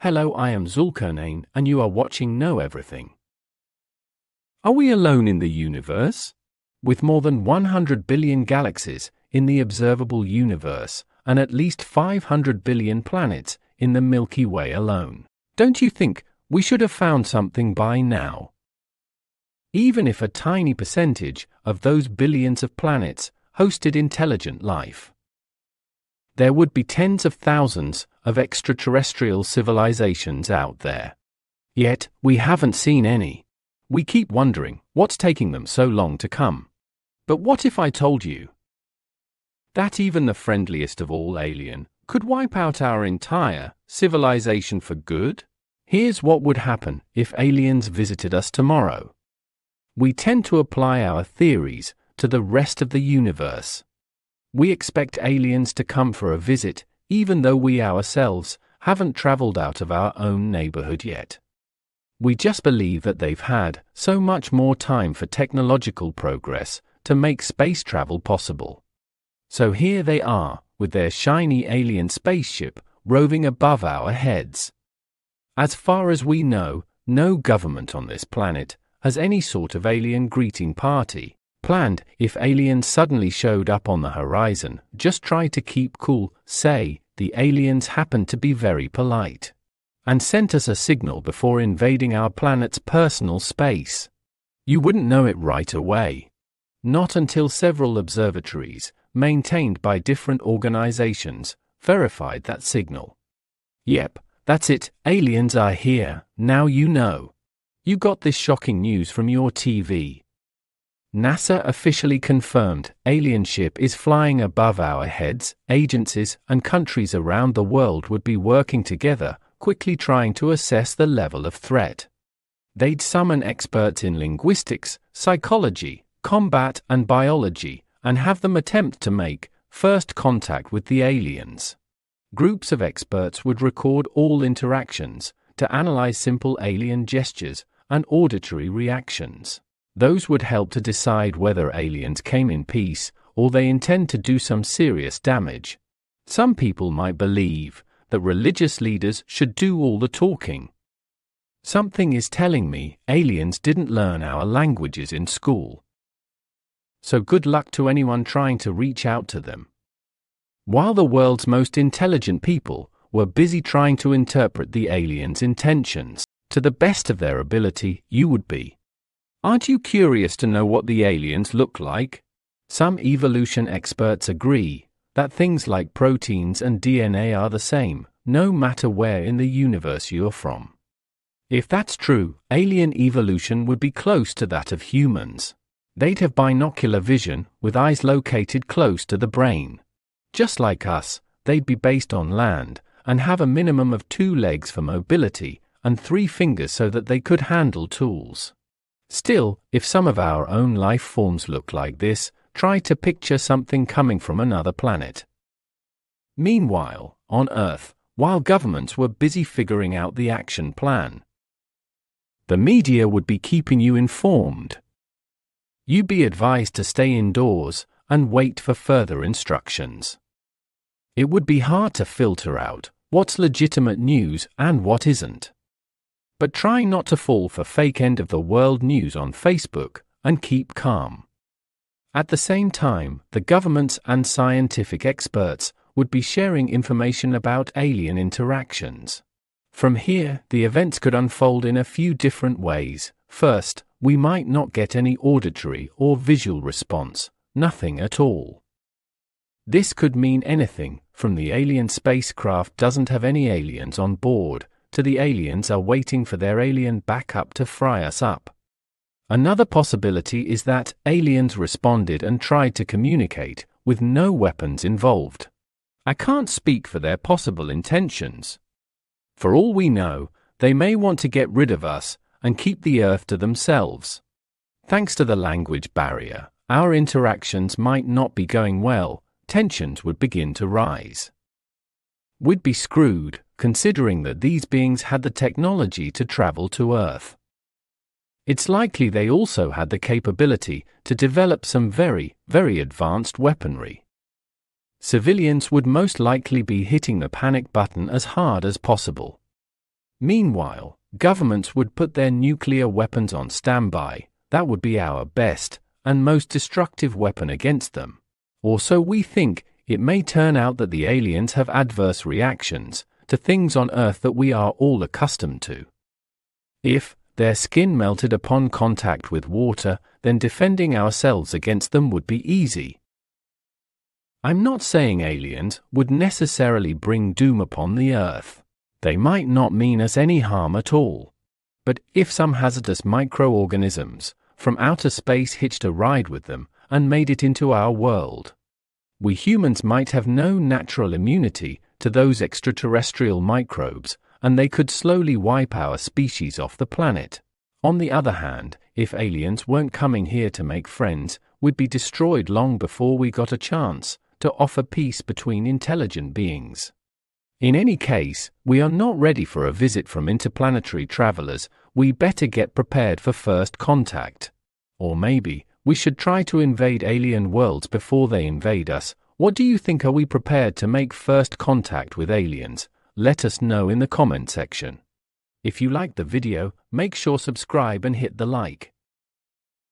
Hello, I am Zulkarnain, and you are watching Know Everything. Are we alone in the universe? With more than 100 billion galaxies in the observable universe, and at least 500 billion planets in the Milky Way alone, don't you think we should have found something by now? Even if a tiny percentage of those billions of planets hosted intelligent life, there would be tens of thousands of extraterrestrial civilizations out there. Yet, we haven't seen any. We keep wondering what's taking them so long to come. But what if I told you that even the friendliest of all alien could wipe out our entire civilization for good? Here's what would happen if aliens visited us tomorrow. We tend to apply our theories to the rest of the universe. We expect aliens to come for a visit, even though we ourselves haven't traveled out of our own neighborhood yet. We just believe that they've had so much more time for technological progress to make space travel possible. So here they are, with their shiny alien spaceship roving above our heads. As far as we know, no government on this planet has any sort of alien greeting party planned. If aliens suddenly showed up on the horizon, just try to keep cool, say the aliens happened to be very polite, and sent us a signal before invading our planet's personal space. You wouldn't know it right away. Not until several observatories, maintained by different organizations, verified that signal. Yep, that's it, aliens are here, now you know. You got this shocking news from your TV. NASA officially confirmed alien ship is flying above our heads. Agencies and countries around the world would be working together, quickly trying to assess the level of threat. They'd summon experts in linguistics, psychology, combat and biology, and have them attempt to make first contact with the aliens. Groups of experts would record all interactions to analyze simple alien gestures and auditory reactions. Those would help to decide whether aliens came in peace or they intend to do some serious damage. Some people might believe that religious leaders should do all the talking. Something is telling me aliens didn't learn our languages in school. So good luck to anyone trying to reach out to them. While the world's most intelligent people were busy trying to interpret the aliens' intentions to the best of their ability, you would be. Aren't you curious to know what the aliens look like? Some evolution experts agree that things like proteins and DNA are the same, no matter where in the universe you're from. If that's true, alien evolution would be close to that of humans. They'd have binocular vision, with eyes located close to the brain. Just like us, they'd be based on land, and have a minimum of 2 legs for mobility, and 3 fingers so that they could handle tools. Still, if some of our own life forms look like this, try to picture something coming from another planet. Meanwhile, on Earth, while governments were busy figuring out the action plan, the media would be keeping you informed. You'd be advised to stay indoors and wait for further instructions. It would be hard to filter out what's legitimate news and what isn't. But try not to fall for fake end-of-the-world news on Facebook, and keep calm. At the same time, the governments and scientific experts would be sharing information about alien interactions. From here, the events could unfold in a few different ways. First, we might not get any auditory or visual response, nothing at all. This could mean anything, from the alien spacecraft doesn't have any aliens on board, to the aliens are waiting for their alien backup to fry us up. Another possibility is that aliens responded and tried to communicate with no weapons involved. I can't speak for their possible intentions. For all we know, they may want to get rid of us and keep the Earth to themselves. Thanks to the language barrier, our interactions might not be going well. Tensions would begin to rise. We'd be screwed, considering that these beings had the technology to travel to Earth. It's likely they also had the capability to develop some very, very advanced weaponry. Civilians would most likely be hitting the panic button as hard as possible. Meanwhile, governments would put their nuclear weapons on standby. That would be our best and most destructive weapon against them. Or so we think. It may turn out that the aliens have adverse reactions to things on Earth that we are all accustomed to. If their skin melted upon contact with water, then defending ourselves against them would be easy. I'm not saying aliens would necessarily bring doom upon the Earth. They might not mean us any harm at all. But if some hazardous microorganisms from outer space hitched a ride with them and made it into our world, we humans might have no natural immunity to those extraterrestrial microbes, and they could slowly wipe our species off the planet. On the other hand, if aliens weren't coming here to make friends, we'd be destroyed long before we got a chance to offer peace between intelligent beings. In any case, we are not ready for a visit from interplanetary travelers. We better get prepared for first contact. Or maybe we should try to invade alien worlds before they invade us. What do you think? Are we prepared to make first contact with aliens? Let us know in the comment section. If you liked the video, make sure subscribe and hit the like.